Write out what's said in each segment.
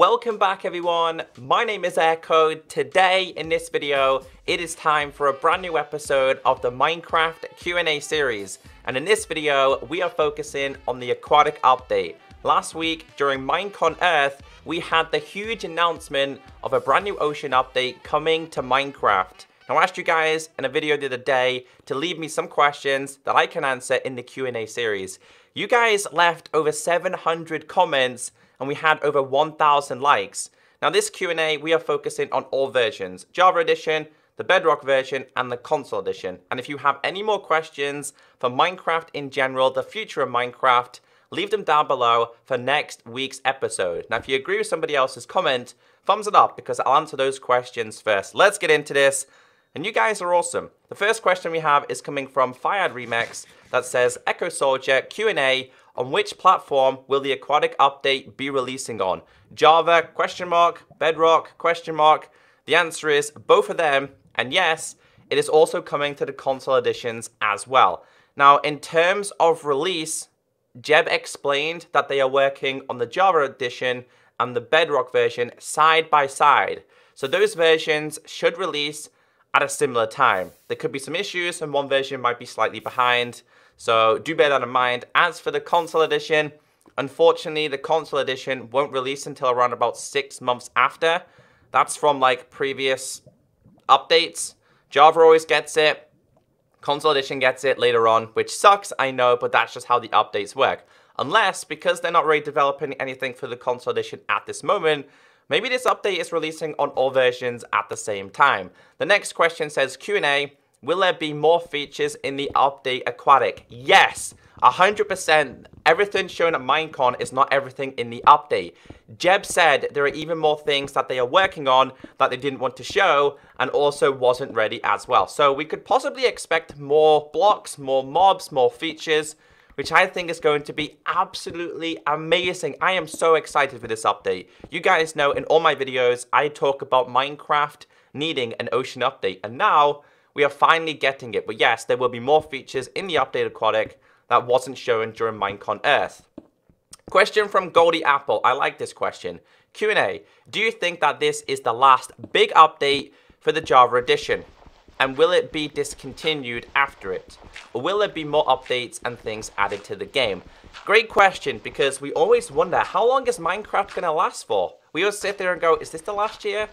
Welcome back everyone, my name is Echo. Today in this video, it is time for a brand new episode of the Minecraft Q&A series. And in this video, we are focusing on the Aquatic update. Last week, during Minecon Earth, we had the huge announcement of a brand new ocean update coming to Minecraft. Now, I asked you guys in a video the other day to leave me some questions that I can answer in the Q&A series. You guys left over 700 comments and we had over 1,000 likes. Now this Q&A, we are focusing on all versions, Java Edition, the Bedrock version, and the Console Edition. And if you have any more questions for Minecraft in general, the future of Minecraft, leave them down below for next week's episode. Now if you agree with somebody else's comment, thumbs it up because I'll answer those questions first. Let's get into this. And you guys are awesome. The first question we have is coming from Fired Remix that says, ECKOSOLDIER Q&A, on which platform will the Aquatic update be releasing on? Java, question mark, Bedrock, question mark. The answer is both of them, and yes, it is also coming to the console editions as well. Now, in terms of release, Jeb explained that they are working on the Java edition and the Bedrock version side by side. So those versions should release at a similar time. There could be some issues and one version might be slightly behind. So do bear that in mind. As for the console edition, unfortunately the console edition won't release until around about 6 months after. That's from like previous updates. Java always gets it. Console edition gets it later on, which sucks, I know, but that's just how the updates work. Unless, because they're not really developing anything for the console edition at this moment, maybe this update is releasing on all versions at the same time. The next question says, Q&A, will there be more features in the update Aquatic? Yes, 100%. Everything shown at Minecon is not everything in the update. Jeb said there are even more things that they are working on that they didn't want to show and also wasn't ready as well. So we could possibly expect more blocks, more mobs, more features, which I think is going to be absolutely amazing. I am so excited for this update. You guys know in all my videos, I talk about Minecraft needing an ocean update, and now we are finally getting it. But yes, there will be more features in the update Aquatic that wasn't shown during Minecon Earth. Question from Goldie Apple. I like this question. Q&A, do you think that this is the last big update for the Java edition? And will it be discontinued after it? Or will there be more updates and things added to the game? Great question, because we always wonder, how long is Minecraft going to last for? We always sit there and go, is this the last year?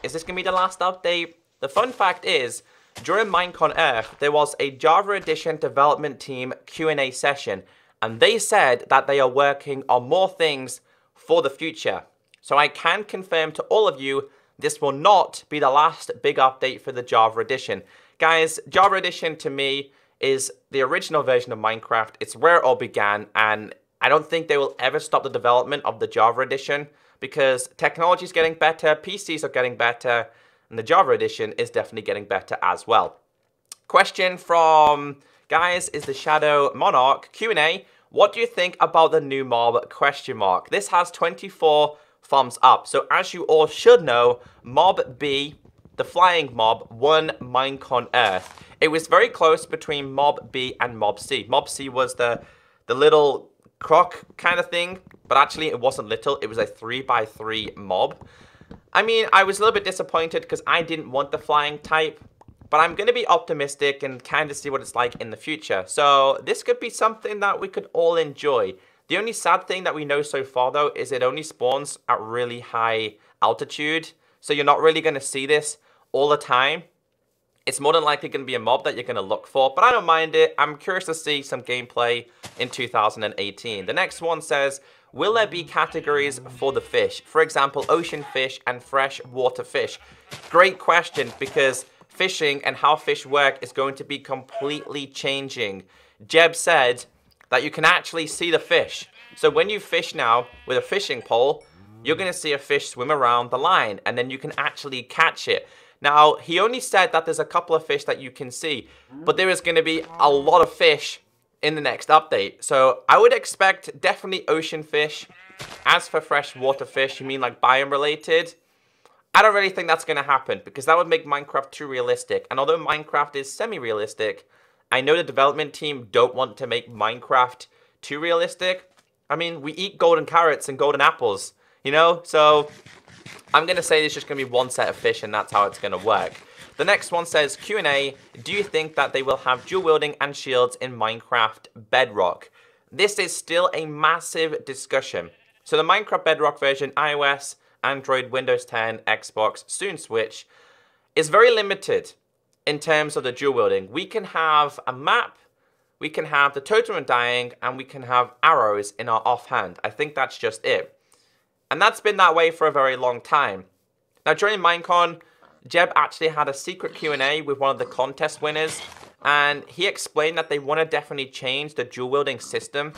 Is this going to be the last update? The fun fact is, during Minecon Earth, there was a Java Edition development team Q&A session, and they said that they are working on more things for the future. So I can confirm to all of you, this will not be the last big update for the Java Edition. Guys, Java Edition to me is the original version of Minecraft. It's where it all began, and I don't think they will ever stop the development of the Java Edition because technology is getting better, PCs are getting better, and the Java Edition is definitely getting better as well. Question from, guys, is the Shadow Monarch Q&A. What do you think about the new mob, question mark? This has 24 thumbs up. So as you all should know, Mob B, the flying mob, won Minecon Earth. It was very close between Mob B and Mob C. Mob C was the little croc kind of thing, but actually it wasn't little. It was a 3x3 mob. I mean, I was a little bit disappointed because I didn't want the flying type, but I'm going to be optimistic and kind of see what it's like in the future. So this could be something that we could all enjoy. The only sad thing that we know so far, though, is it only spawns at really high altitude. So you're not really going to see this all the time. It's more than likely going to be a mob that you're going to look for, but I don't mind it. I'm curious to see some gameplay in 2018. The next one says, will there be categories for the fish? For example, ocean fish and freshwater fish. Great question, because fishing and how fish work is going to be completely changing. Jeb said that you can actually see the fish. So when you fish now with a fishing pole, you're going to see a fish swim around the line, and then you can actually catch it. Now, he only said that there's a couple of fish that you can see, but there is going to be a lot of fish in the next update. So I would expect definitely ocean fish. As for freshwater fish, you mean like biome related? I don't really think that's going to happen because that would make Minecraft too realistic. And although Minecraft is semi-realistic, I know the development team don't want to make Minecraft too realistic. I mean, we eat golden carrots and golden apples. you know? So I'm going to say there's just going to be one set of fish, and that's how it's going to work. The next one says, Q&A, do you think that they will have dual wielding and shields in Minecraft Bedrock? This is still a massive discussion. So the Minecraft Bedrock version, iOS, Android, Windows 10, Xbox, soon Switch, is very limited in terms of the dual wielding. We can have a map, we can have the Totem of Dying, and we can have arrows in our offhand. I think that's just it. And that's been that way for a very long time. Now during Minecon, Jeb actually had a secret Q&A with one of the contest winners, and he explained that they want to definitely change the dual wielding system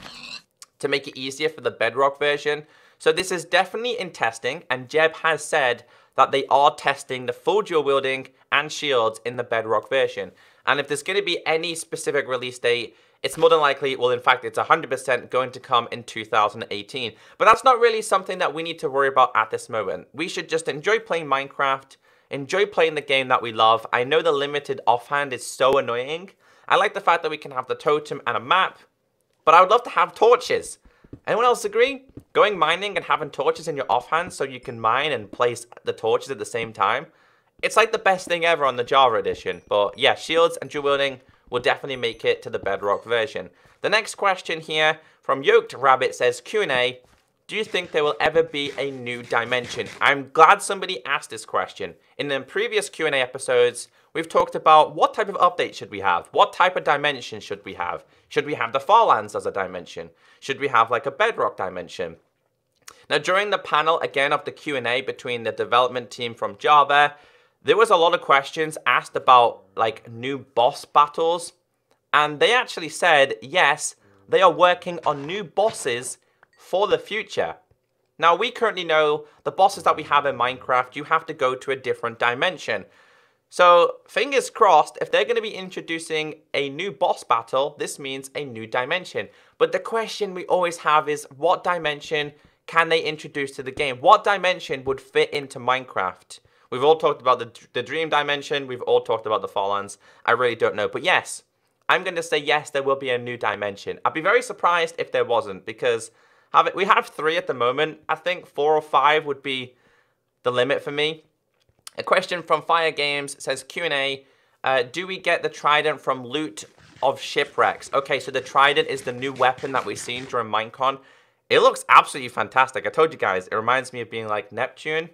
to make it easier for the Bedrock version. So this is definitely in testing, and Jeb has said that they are testing the full dual wielding and shields in the Bedrock version. And if there's going to be any specific release date, it's more than likely, well, in fact, it's 100% going to come in 2018. But that's not really something that we need to worry about at this moment. We should just enjoy playing Minecraft, enjoy playing the game that we love. I know the limited offhand is so annoying. I like the fact that we can have the totem and a map, but I would love to have torches. Anyone else agree? Going mining and having torches in your offhand so you can mine and place the torches at the same time. It's like the best thing ever on the Java edition. But yeah, shields and dual wielding will definitely make it to the Bedrock version. The next question here from Yoked Rabbit says, Q&A, do you think there will ever be a new dimension? I'm glad somebody asked this question. In the previous Q&A episodes, we've talked about what type of update should we have? What type of dimension should we have? Should we have the Farlands as a dimension? Should we have like a Bedrock dimension? Now during the panel, again, of the Q&A between the development team from Java, there was a lot of questions asked about like new boss battles. And they actually said, yes, they are working on new bosses for the future. Now, we currently know the bosses that we have in Minecraft, you have to go to a different dimension. So, fingers crossed, if they're going to be introducing a new boss battle, this means a new dimension. But the question we always have is, what dimension can they introduce to the game? What dimension would fit into Minecraft? We've all talked about the Dream dimension, we've all talked about the Farlands. I really don't know, but yes, I'm going to say yes, there will be a new dimension. I'd be very surprised if there wasn't, because we have 3 at the moment. I think 4 or 5 would be the limit for me. A question from Fire Games says, Q&A, do we get the Trident from loot of shipwrecks? Okay, so the Trident is the new weapon that we've seen during Minecon. It looks absolutely fantastic. I told you guys, it reminds me of being like Neptune.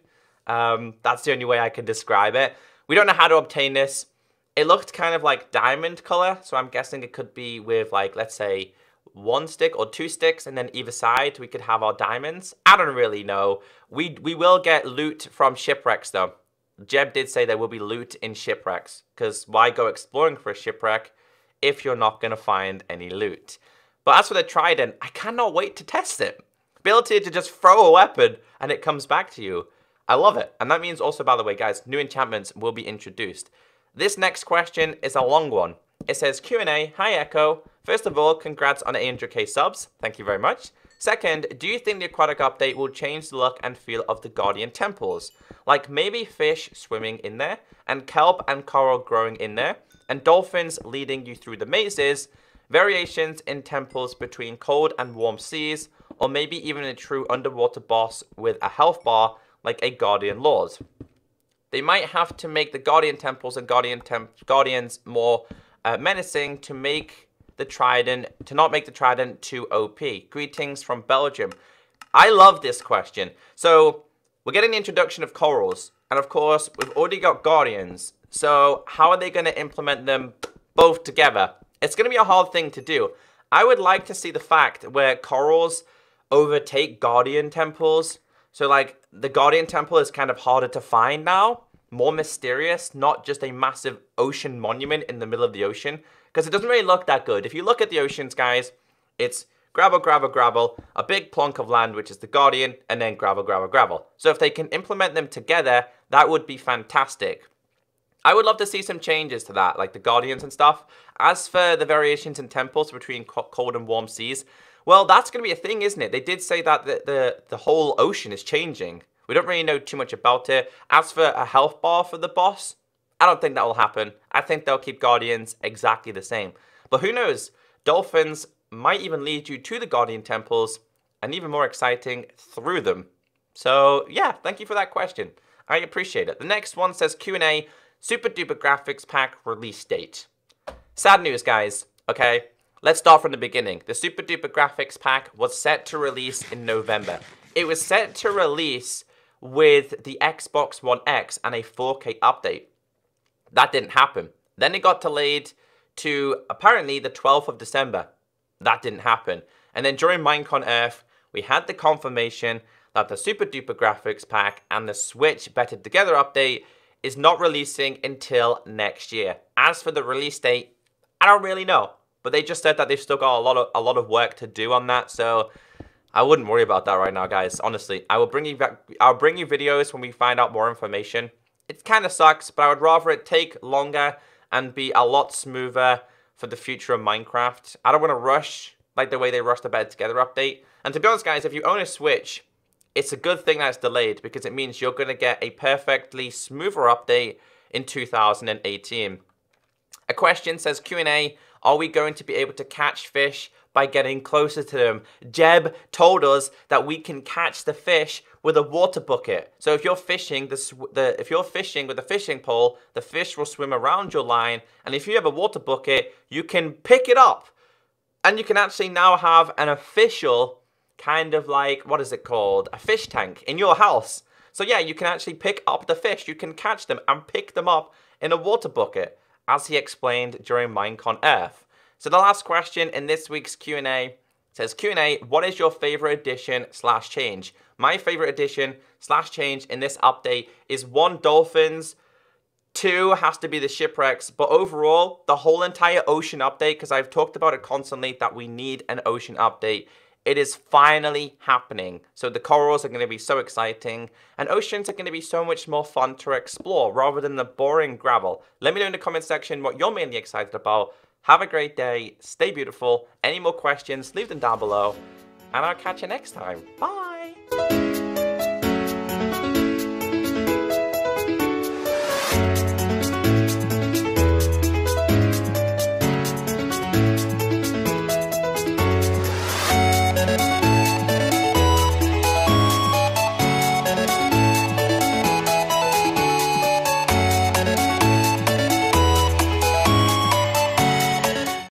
That's the only way I can describe it. We don't know how to obtain this. It looked kind of like diamond color, so I'm guessing it could be with like, let's say, 1 stick or 2 sticks, and then either side we could have our diamonds. I don't really know. We will get loot from shipwrecks though. Jeb did say there will be loot in shipwrecks, because why go exploring for a shipwreck if you're not going to find any loot? But as for the Trident, I cannot wait to test it. Ability to just throw a weapon and it comes back to you. I love it. And that means also, by the way, guys, new enchantments will be introduced. This next question is a long one. It says, Q&A, hi Echo. First of all, congrats on 800k subs. Thank you very much. Second, do you think the Aquatic update will change the look and feel of the Guardian Temples? Like maybe fish swimming in there, and kelp and coral growing in there, and dolphins leading you through the mazes, variations in temples between cold and warm seas, or maybe even a true underwater boss with a health bar like a Guardian Lord. They might have to make the Guardian Temples and Guardians more menacing to make the Trident, to not make the Trident too OP. Greetings from Belgium. I love this question. So we're getting the introduction of corals, and of course we've already got Guardians. So how are they going to implement them both together? It's going to be a hard thing to do. I would like to see the fact where corals overtake Guardian Temples. So like the Guardian Temple is kind of harder to find now, more mysterious, not just a massive ocean monument in the middle of the ocean, because it doesn't really look that good. If you look at the oceans, guys, it's gravel, gravel, gravel, a big plunk of land, which is the Guardian, and then gravel, gravel, gravel. So if they can implement them together, that would be fantastic. I would love to see some changes to that, like the Guardians and stuff. As for the variations in temples between cold and warm seas, well, that's going to be a thing, isn't it? They did say that the whole ocean is changing. We don't really know too much about it. As for a health bar for the boss, I don't think that will happen. I think they'll keep Guardians exactly the same. But who knows? Dolphins might even lead you to the Guardian Temples, and even more exciting, through them. So yeah, thank you for that question. I appreciate it. The next one says Q&A, Super Duper Graphics Pack release date. Sad news, guys. Okay, let's start from the beginning. The Super Duper Graphics Pack was set to release in November. It was set to release with the Xbox One X and a 4K update. That didn't happen. Then it got delayed to apparently the 12th of December. That didn't happen. And then during Minecon Earth, we had the confirmation that the Super Duper Graphics Pack and the Switch Better Together update is not releasing until next year. As for the release date, I don't really know. But they just said that they've still got a lot of work to do on that, so I wouldn't worry about that right now, guys. Honestly, I'll bring you videos when we find out more information. It kind of sucks, but I would rather it take longer and be a lot smoother for the future of Minecraft. I don't want to rush like the way they rushed the Better Together update. And to be honest, guys, if you own a Switch, it's a good thing that it's delayed because it means you're going to get a perfectly smoother update in 2018. A question says, Q&A, are we going to be able to catch fish by getting closer to them? Jeb told us that we can catch the fish with a water bucket. So if you're fishing if you're fishing with a fishing pole, the fish will swim around your line, and if you have a water bucket, you can pick it up. And you can actually now have an official kind of like, what is it called? A fish tank in your house. So yeah, you can actually pick up the fish. You can catch them and pick them up in a water bucket, as he explained during Minecon Earth. So the last question in this week's Q&A says, Q&A, what is your favorite addition / change? My favorite addition / change in this update is 1, dolphins. 2 has to be the shipwrecks, but overall, the whole entire ocean update, because I've talked about it constantly that we need an ocean update. It is finally happening. So the corals are going to be so exciting, and oceans are going to be so much more fun to explore rather than the boring gravel. Let me know in the comment section what you're mainly excited about. Have a great day. Stay beautiful. Any more questions, leave them down below, and I'll catch you next time. Bye.